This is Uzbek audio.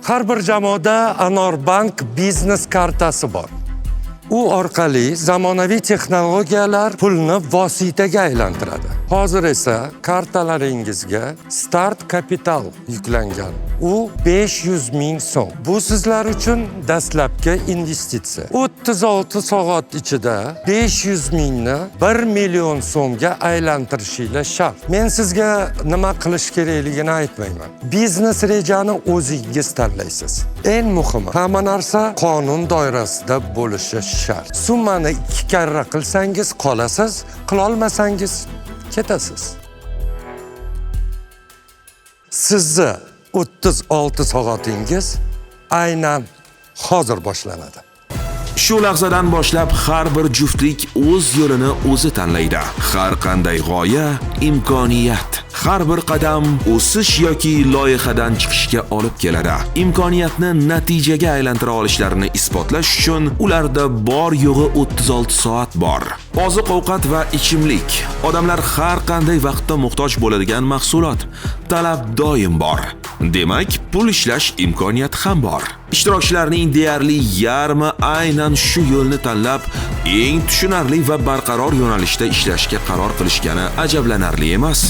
Har bir jamoada Anorbank biznes kartasi bor. U orqali zamonaviy texnologiyalar pulni vositaga aylantiradi. Hozir esa kartalaringizga start kapital yuklangan. U 500 ming so'm. Bu sizlar uchun dastlabki investitsiya. 36 soat ichida 500 mingni 1 million so'mga aylantirishinglar shart. Men sizga nima qilish kerakligini aytmayman. Biznes rejani o'zingiz tanlaysiz. Eng muhimi, hamma narsa qonun doirasida bo'lishi shart. Summani 2 karra qilsangiz qolasiz, qila olmasangiz ketasiz. Sizni 36 soatingiz aynan hozir boshlanadi. Shu lahzadan boshlab har bir juftlik o'z yo'lini o'zi tanlaydi. Har qanday g'oya imkoniyat. Har bir qadam o'sish yoki loyihadan chiqishga olib keladi. Imkoniyatni natijaga aylantira olishlarini isbotlash uchun ularda bor yo'g'i 36 soat bor. Oziq-ovqat va ichimlik. Odamlar har qanday vaqtda muhtoj bo'ladigan mahsulot. Talab doim bor. Demak, pul ishlash imkoniyati ham bor. Ishtirokchilarning deyarli yarmi aynan shu yo'lni tanlab, eng tushunarli va barqaror yo'nalishda ishlashga qaror qilishgani ajablanarli emas.